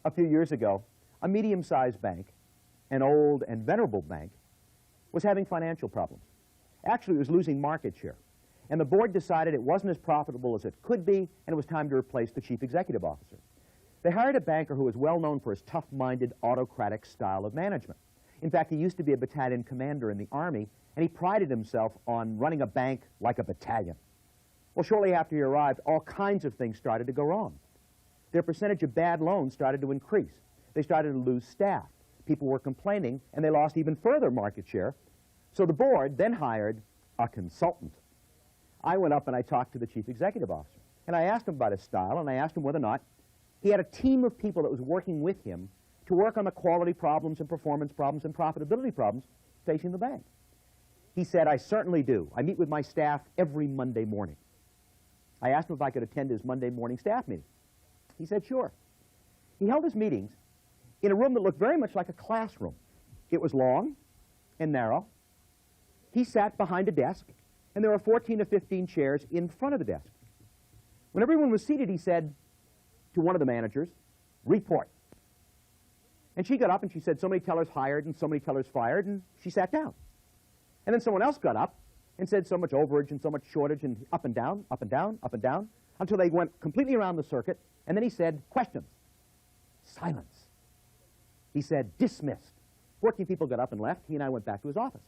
A few years ago, a medium-sized bank, an old and venerable bank, was having financial problems. Actually, it was losing market share. And the board decided it wasn't as profitable as it could be, and it was time to replace the chief executive officer. They hired a banker who was well known for his tough-minded, autocratic style of management. In fact, he used to be a battalion commander in the Army, and he prided himself on running a bank like a battalion. Well, shortly after he arrived, all kinds of things started to go wrong. Their percentage of bad loans started to increase. They started to lose staff. People were complaining, and they lost even further market share. So the board then hired a consultant. I went up and I talked to the chief executive officer, and I asked him about his style, and I asked him whether or not he had a team of people that was working with him to work on the quality problems and performance problems and profitability problems facing the bank. He said, "I certainly do. I meet with my staff every Monday morning." I asked him if I could attend his Monday morning staff meeting. He said, "Sure." He held his meetings in a room that looked very much like a classroom. It was long and narrow. He sat behind a desk, and there were 14 or 15 chairs in front of the desk. When everyone was seated, he said to one of the managers, "Report." And she got up and she said, "So many tellers hired and so many tellers fired," and she sat down. And then someone else got up and said, "So much overage and so much shortage," and up and down, up and down, up and down, until they went completely around the circuit. And then he said, "Questions." Silence. He said, "Dismissed." 14 people got up and left. He and I went back to his office.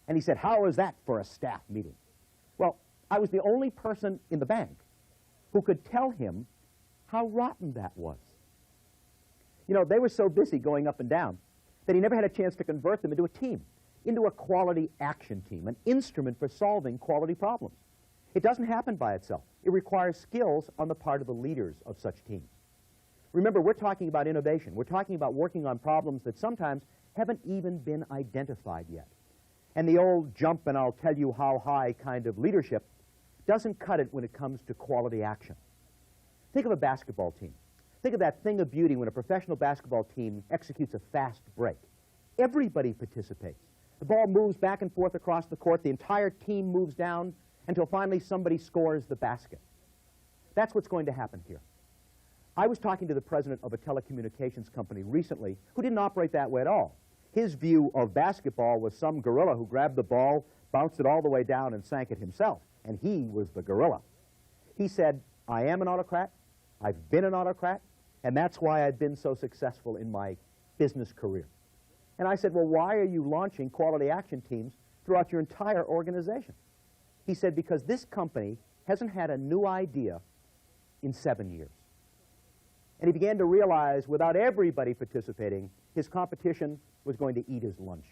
And he said, "How was that for a staff meeting?" Well, I was the only person in the bank who could tell him how rotten that was. You know, they were so busy going up and down that he never had a chance to convert them into a team, into a quality action team, an instrument for solving quality problems. It doesn't happen by itself. It requires skills on the part of the leaders of such teams. Remember, we're talking about innovation. We're talking about working on problems that sometimes haven't even been identified yet. And the old jump and I'll tell you how high kind of leadership doesn't cut it when it comes to quality action. Think of a basketball team. Think of that thing of beauty when a professional basketball team executes a fast break. Everybody participates. The ball moves back and forth across the court. The entire team moves down until finally somebody scores the basket. That's what's going to happen here. I was talking to the president of a telecommunications company recently who didn't operate that way at all. His view of basketball was some gorilla who grabbed the ball, bounced it all the way down, and sank it himself. And he was the gorilla. He said, "I am an autocrat, I've been an autocrat, and that's why I've been so successful in my business career." And I said, "Well, why are you launching quality action teams throughout your entire organization?" He said, "Because this company hasn't had a new idea in 7 years." And he began to realize, without everybody participating, his competition was going to eat his lunch.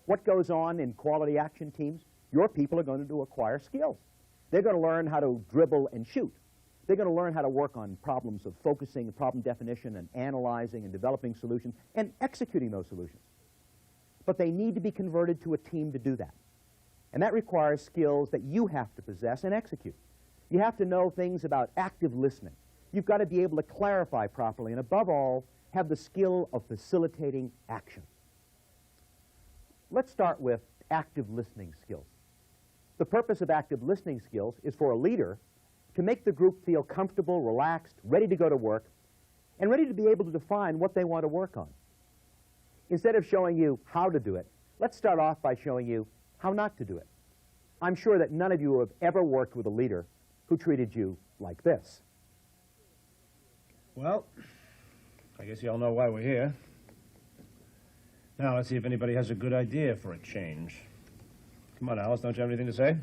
What goes on in quality action teams? Your people are going to acquire skills. They're going to learn how to dribble and shoot. They're going to learn how to work on problems of focusing and problem definition and analyzing and developing solutions and executing those solutions. But they need to be converted to a team to do that. And that requires skills that you have to possess and execute. You have to know things about active listening. You've got to be able to clarify properly and, above all, have the skill of facilitating action. Let's start with active listening skills. The purpose of active listening skills is for a leader to make the group feel comfortable, relaxed, ready to go to work, and ready to be able to define what they want to work on. Instead of showing you how to do it, let's start off by showing you how not to do it. I'm sure that none of you have ever worked with a leader who treated you like this. Well, I guess you all know why we're here. Now, let's see if anybody has a good idea for a change. Come on, Alice, don't you have anything to say?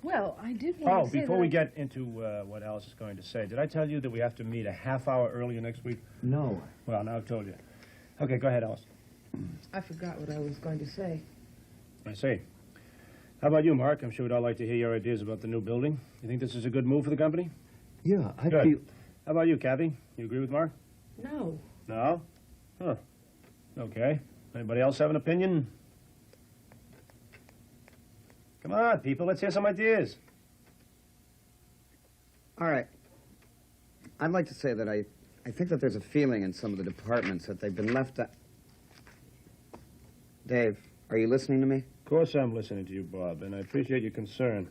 Well, I did want to say before we get into what Alice is going to say, did I tell you that we have to meet a half hour earlier next week? No. Well, now I've told you. Okay, go ahead, Alice. I forgot what I was going to say. I see. How about you, Mark? I'm sure we'd all like to hear your ideas about the new building. You think this is a good move for the company? Yeah, I Good. feel... How about you, Kathy? You agree with Mark? No. No? Huh. Okay. Anybody else have an opinion? Come on, people, let's hear some ideas. All right. I'd like to say that I think that there's a feeling in some of the departments that they've been left out... Dave, are you listening to me? Of course I'm listening to you, Bob, and I appreciate your concern.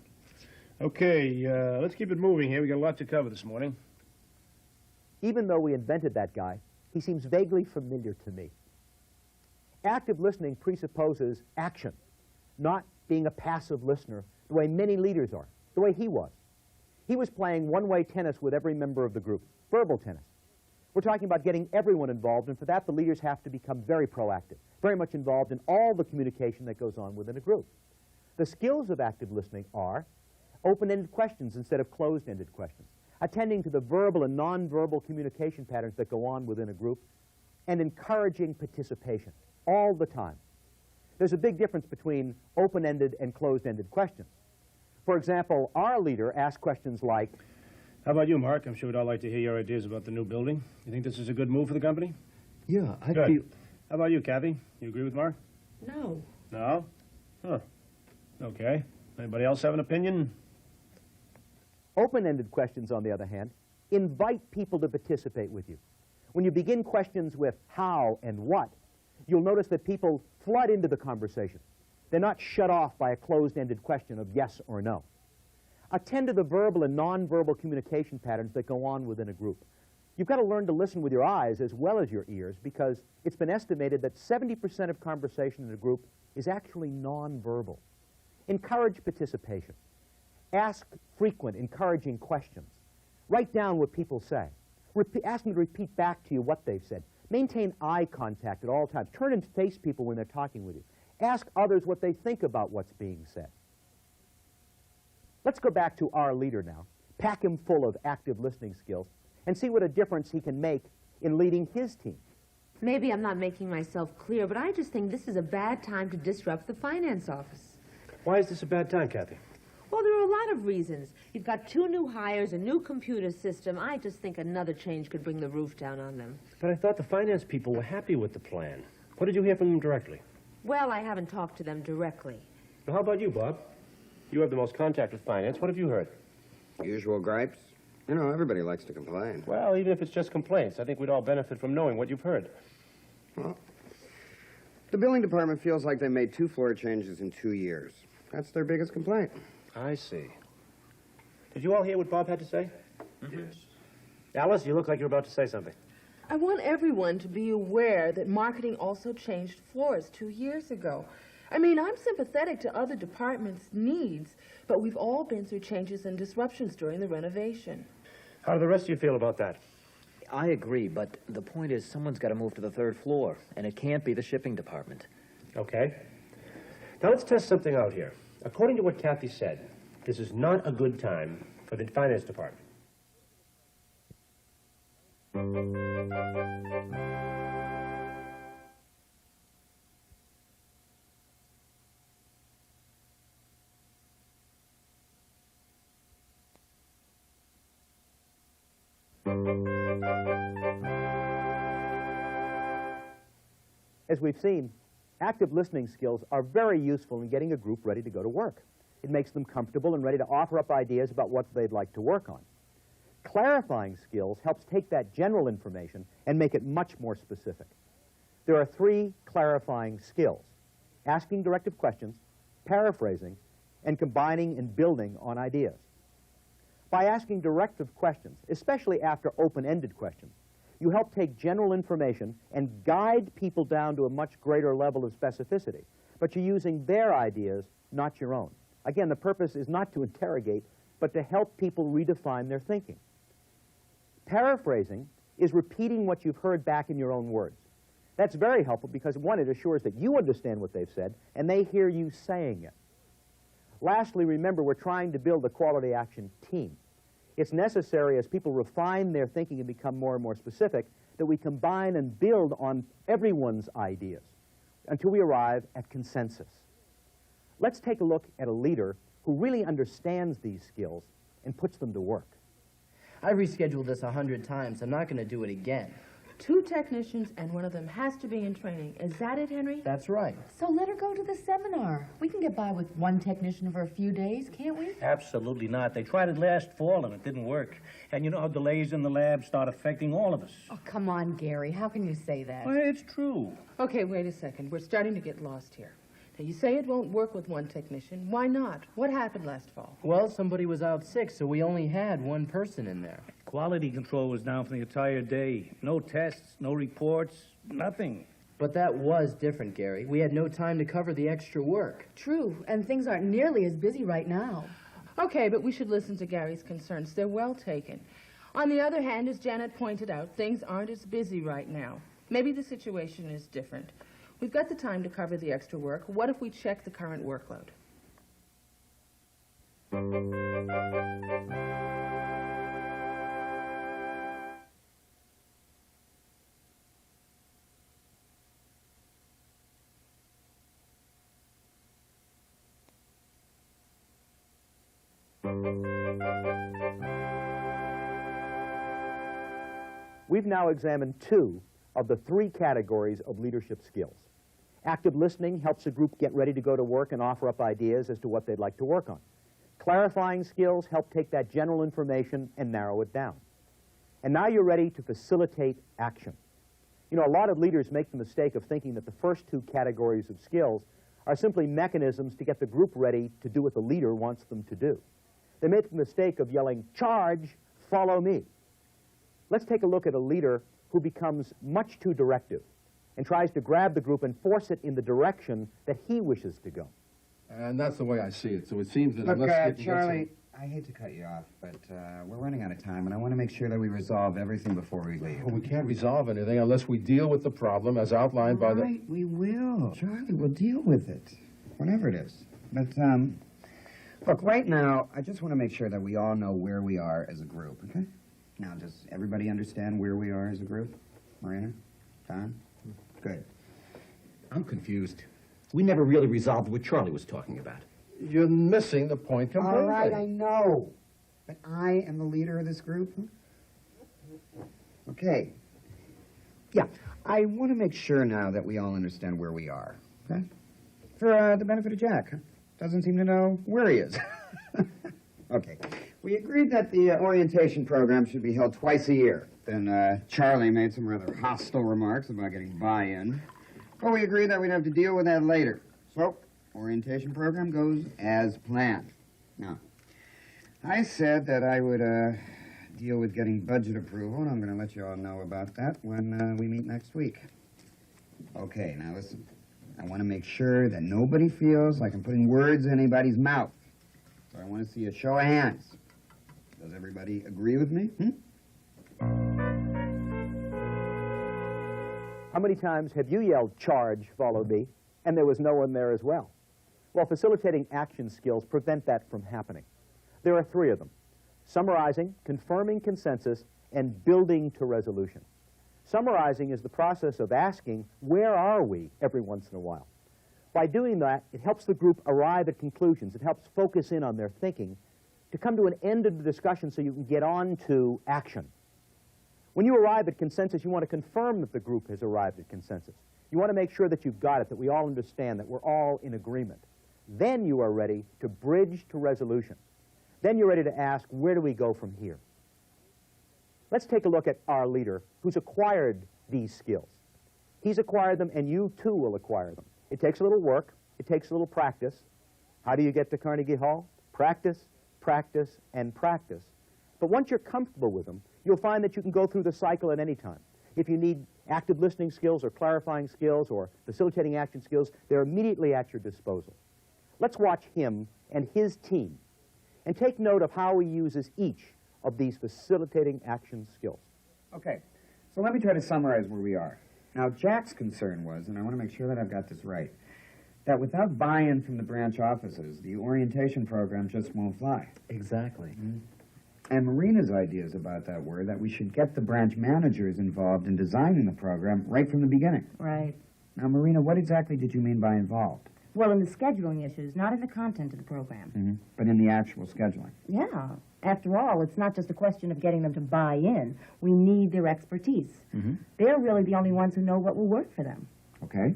Okay, let's keep it moving here. We got a lot to cover this morning. Even though we invented that guy, he seems vaguely familiar to me. Active listening presupposes action, not being a passive listener the way many leaders are, the way he was. He was playing one-way tennis with every member of the group, verbal tennis. We're talking about getting everyone involved, and for that the leaders have to become very proactive, very much involved in all the communication that goes on within a group. The skills of active listening are open-ended questions instead of closed-ended questions, attending to the verbal and nonverbal communication patterns that go on within a group, and encouraging participation all the time. There's a big difference between open-ended and closed-ended questions. For example, our leader asked questions like, How about you, Mark? I'm sure we'd all like to hear your ideas about the new building. You think this is a good move for the company? Yeah, I Good. feel... How about you, Kathy? You agree with Mark? No. No? Huh. Okay. Anybody else have an opinion? open-ended questions, on the other hand, invite people to participate with you. When you begin questions with how and what, you'll notice that people flood into the conversation. They're not shut off by a closed-ended question of yes or no. Attend to the verbal and nonverbal communication patterns that go on within a group. You've got to learn to listen with your eyes as well as your ears, because it's been estimated that 70% of conversation in a group is actually nonverbal. Encourage participation. Ask frequent, encouraging questions. Write down what people say. Ask them to repeat back to you what they've said. Maintain eye contact at all times. Turn and face people when they're talking with you. Ask others what they think about what's being said. Let's go back to our leader now. Pack him full of active listening skills and see what a difference he can make in leading his team. Maybe I'm not making myself clear, but I just think this is a bad time to disrupt the finance office. Why is this a bad time, Kathy? Well, there are a lot of reasons. You've got 2 new hires, a new computer system. I just think another change could bring the roof down on them. But I thought the finance people were happy with the plan. What did you hear from them directly? Well, I haven't talked to them directly. Well, how about you, Bob? You have the most contact with finance. What have you heard? Usual gripes. You know, everybody likes to complain. Well, even if it's just complaints, I think we'd all benefit from knowing what you've heard. Well, the billing department feels like they made 2 floor changes in 2 years. That's their biggest complaint. I see. Did you all hear what Bob had to say? Yes. Alice, you look like you're about to say something. I want everyone to be aware that marketing also changed floors 2 years ago. I mean, I'm sympathetic to other departments' needs, but we've all been through changes and disruptions during the renovation. How do the rest of you feel about that? I agree, but the point is someone's got to move to the 3rd floor, and it can't be the shipping department. Okay. Now let's test something out here. According to what Kathy said, this is not a good time for the finance department. As we've seen, active listening skills are very useful in getting a group ready to go to work. It makes them comfortable and ready to offer up ideas about what they'd like to work on. Clarifying skills helps take that general information and make it much more specific. There are 3 clarifying skills: asking directive questions, paraphrasing, and combining and building on ideas. By asking directive questions, especially after open-ended questions, you help take general information and guide people down to a much greater level of specificity, but you're using their ideas, not your own. Again, the purpose is not to interrogate, but to help people redefine their thinking. Paraphrasing is repeating what you've heard back in your own words. That's very helpful because, 1, it assures that you understand what they've said, and they hear you saying it. Lastly, remember, we're trying to build a quality action team. It's necessary, as people refine their thinking and become more and more specific, that we combine and build on everyone's ideas until we arrive at consensus. Let's take a look at a leader who really understands these skills and puts them to work. I rescheduled this 100 times. I'm not going to do it again. 2 technicians, and one of them has to be in training. Is that it, Henry? That's right. So let her go to the seminar. We can get by with one technician for a few days, can't we? Absolutely not. They tried it last fall and it didn't work. And you know how delays in the lab start affecting all of us. Oh, come on, Gary. How can you say that? Well, it's true. Okay, wait a second. We're starting to get lost here. Now, you say it won't work with one technician. Why not? What happened last fall? Well, somebody was out sick, so we only had one person in there. Quality control was down for the entire day. No tests, no reports, nothing. But that was different, Gary. We had no time to cover the extra work. True, and things aren't nearly as busy right now. Okay, but we should listen to Gary's concerns. They're well taken. On the other hand, as Janet pointed out, things aren't as busy right now. Maybe the situation is different. We've got the time to cover the extra work. What if we check the current workload? We've now examined 2 of the 3 categories of leadership skills. Active listening helps a group get ready to go to work and offer up ideas as to what they'd like to work on. Clarifying skills help take that general information and narrow it down. And now you're ready to facilitate action. You know, a lot of leaders make the mistake of thinking that the first 2 categories of skills are simply mechanisms to get the group ready to do what the leader wants them to do. They make the mistake of yelling, "Charge, follow me." Let's take a look at a leader who becomes much too directive and tries to grab the group and force it in the direction that he wishes to go. And that's the way I see it. So it seems that Look, unless we can get Charlie, I hate to cut you off, but we're running out of time, and I want to make sure that we resolve everything before we leave. Well, we can't resolve anything unless we deal with the problem as outlined by the... Right, we will. Charlie, we'll deal with it, whatever it is. But, look, right now, I just want to make sure that we all know where we are as a group, okay? Now, does everybody understand where we are as a group? Marina? Tom? Good. I'm confused. We never really resolved what Charlie was talking about. You're missing the point completely. All right, I know. But I am the leader of this group. Okay. Yeah, I want to make sure now that we all understand where we are, okay? For the benefit of Jack. Doesn't seem to know where he is. Okay. We agreed that the orientation program should be held twice a year. Then Charlie made some rather hostile remarks about getting buy-in. But we agreed that we'd have to deal with that later. So, orientation program goes as planned. Now, I said that I would deal with getting budget approval, and I'm going to let you all know about that when we meet next week. Okay, now listen. I want to make sure that nobody feels like I'm putting words in anybody's mouth. So I want to see a show of hands. Does everybody agree with me? How many times have you yelled, "Charge, follow me," and there was no one there as well? Well, facilitating action skills prevent that from happening. There are 3 of them: summarizing, confirming consensus, and building to resolution. Summarizing is the process of asking, where are we, every once in a while. By doing that, it helps the group arrive at conclusions. It helps focus in on their thinking to come to an end of the discussion so you can get on to action. When you arrive at consensus, you want to confirm that the group has arrived at consensus. You want to make sure that you've got it, that we all understand, that we're all in agreement. Then you are ready to bridge to resolution. Then you're ready to ask, where do we go from here? Let's take a look at our leader who's acquired these skills. He's acquired them, and you too will acquire them. It takes a little work. It takes a little practice. How do you get to Carnegie Hall? Practice, practice, and practice. But once you're comfortable with them, you'll find that you can go through the cycle at any time. If you need active listening skills or clarifying skills or facilitating action skills, they're immediately at your disposal. Let's watch him and his team and take note of how he uses each of these facilitating action skills. Okay, so let me try to summarize where we are. Now, Jack's concern was, and I want to make sure that I've got this right, that without buy-in from the branch offices, the orientation program just won't fly. Exactly. Mm-hmm. And Marina's ideas about that were that we should get the branch managers involved in designing the program right from the beginning. Right. Now, Marina, what exactly did you mean by involved? Well, in the scheduling issues, not in the content of the program. But in the actual scheduling. Yeah. After all, it's not just a question of getting them to buy in. We need their expertise. They're really the only ones who know what will work for them. Okay.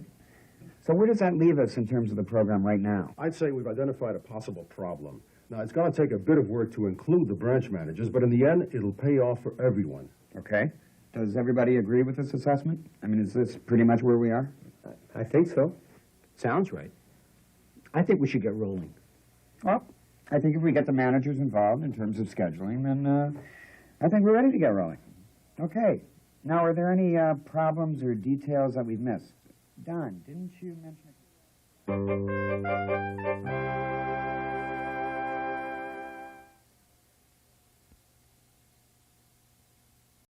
So where does that leave us in terms of the program right now? I'd say we've identified a possible problem. Now, it's going to take a bit of work to include the branch managers, but in the end, it'll pay off for everyone. Okay. Does everybody agree with this assessment? I mean, is this pretty much where we are? I think so. Sounds right. I think we should get rolling. Well, I think if we get the managers involved in terms of scheduling, then I think we're ready to get rolling. Okay. Now, are there any problems or details that we've missed? Don, didn't you mention...